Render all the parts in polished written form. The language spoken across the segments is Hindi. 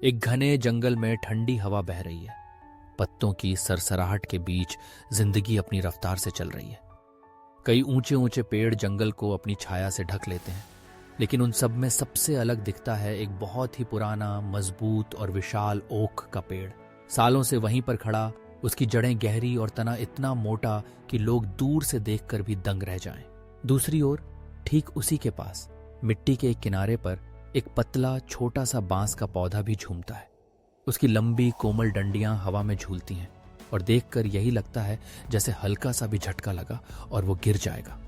एक घने जंगल में ठंडी हवा बह रही है। पत्तों की सरसराहट के बीच जिंदगी अपनी रफ्तार से चल रही है। कई ऊंचे ऊंचे पेड़ जंगल को अपनी छाया से ढक लेते हैं, लेकिन उन सब में सबसे अलग दिखता है एक बहुत ही पुराना, मजबूत और विशाल ओक का पेड़। सालों से वहीं पर खड़ा, उसकी जड़ें गहरी और तना इतना मोटा कि लोग दूर से देखकर भी दंग रह जाएं। दूसरी ओर, ठीक उसी के पास मिट्टी के एक किनारे पर एक पतला छोटा सा बांस का पौधा भी झूमता है। उसकी लंबी कोमल डंडियां हवा में झूलती हैं और देखकर यही लगता है जैसे हल्का सा भी झटका लगा और वो गिर जाएगा।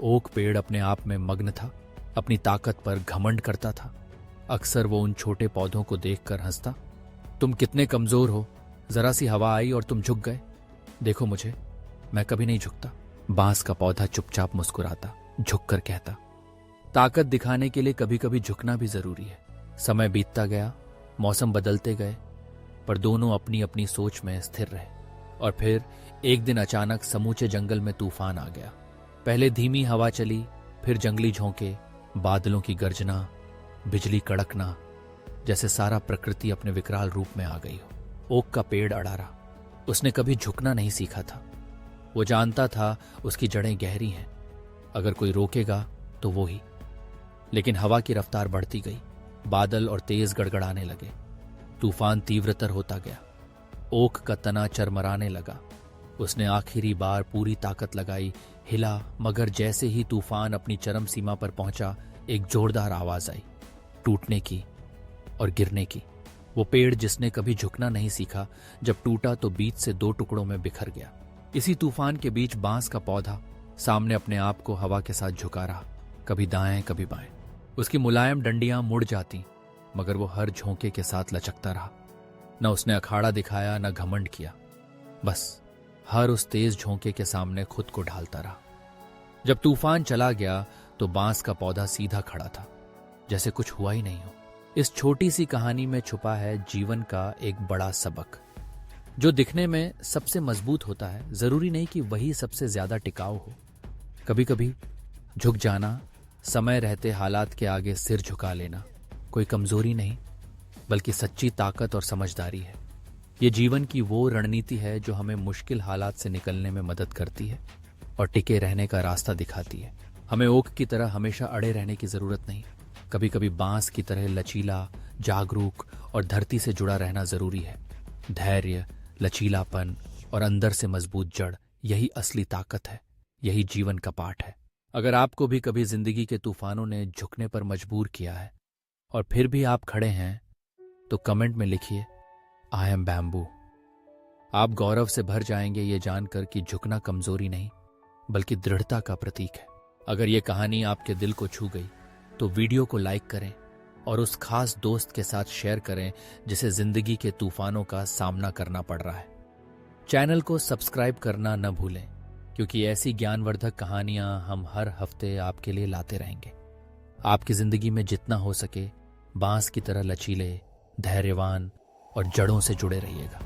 ओक पेड़ अपने आप में मग्न था, अपनी ताकत पर घमंड करता था। अक्सर वो उन छोटे पौधों को देखकर हंसता, तुम कितने कमजोर हो, जरा सी हवा आई और तुम झुक गए। देखो मुझे, मैं कभी नहीं झुकता। बांस का पौधा चुपचाप मुस्कुराता, झुककर कहता, ताकत दिखाने के लिए कभी कभी झुकना भी जरूरी है। समय बीतता गया, मौसम बदलते गए, पर दोनों अपनी अपनी सोच में स्थिर रहे। और फिर एक दिन अचानक समूचे जंगल में तूफान आ गया। पहले धीमी हवा चली, फिर जंगली झोंके, बादलों की गर्जना, बिजली कड़कना, जैसे सारा प्रकृति अपने विकराल रूप में आ गई हो। ओक का पेड़ अड़ा रहा। उसने कभी झुकना नहीं सीखा था। वो जानता था उसकी जड़ें गहरी हैं, अगर कोई रोकेगा तो वो ही। लेकिन हवा की रफ्तार बढ़ती गई, बादल और तेज गड़गड़ाने लगे, तूफान तीव्रतर होता गया, ओक का तना चरमराने लगा। उसने आखिरी बार पूरी ताकत लगाई, हिला, मगर जैसे ही तूफान अपनी चरम सीमा पर पहुंचा, एक जोरदार आवाज आई, टूटने की और गिरने की। वो पेड़ जिसने कभी झुकना नहीं सीखा, जब टूटा तो बीच से दो टुकड़ों में बिखर गया। इसी तूफान के बीच बांस का पौधा सामने अपने आप को हवा के साथ झुका रहा, कभी दाएं कभी बाएं। उसकी मुलायम डंडियां मुड़ जाती, मगर वो हर झोंके के साथ लचकता रहा। न उसने अखाड़ा दिखाया, न घमंड किया, बस हर उस तेज झोंके के सामने खुद को ढालता रहा। जब तूफान चला गया तो बांस का पौधा सीधा खड़ा था, जैसे कुछ हुआ ही नहीं हो। इस छोटी सी कहानी में छुपा है जीवन का एक बड़ा सबक। जो दिखने में सबसे मजबूत होता है, जरूरी नहीं कि वही सबसे ज्यादा टिकाऊ हो। कभी कभी झुक जाना, समय रहते हालात के आगे सिर झुका लेना, कोई कमजोरी नहीं, बल्कि सच्ची ताकत और समझदारी है। ये जीवन की वो रणनीति है जो हमें मुश्किल हालात से निकलने में मदद करती है और टिके रहने का रास्ता दिखाती है। हमें ओक की तरह हमेशा अड़े रहने की जरूरत नहीं। कभी कभी बांस की तरह लचीला, जागरूक और धरती से जुड़ा रहना जरूरी है। धैर्य, लचीलापन और अंदर से मजबूत जड़, यही असली ताकत है, यही जीवन का पाठ है। अगर आपको भी कभी जिंदगी के तूफानों ने झुकने पर मजबूर किया है और फिर भी आप खड़े हैं, तो कमेंट में लिखिए, आई एम बैम्बू। आप गौरव से भर जाएंगे ये जानकर कि झुकना कमजोरी नहीं, बल्कि दृढ़ता का प्रतीक है। अगर ये कहानी आपके दिल को छू गई तो वीडियो को लाइक करें और उस खास दोस्त के साथ शेयर करें जिसे जिंदगी के तूफानों का सामना करना पड़ रहा है। चैनल को सब्सक्राइब करना न भूलें, क्योंकि ऐसी ज्ञानवर्धक कहानियां हम हर हफ्ते आपके लिए लाते रहेंगे। आपकी जिंदगी में जितना हो सके बांस की तरह लचीले, धैर्यवान और जड़ों से जुड़े रहिएगा।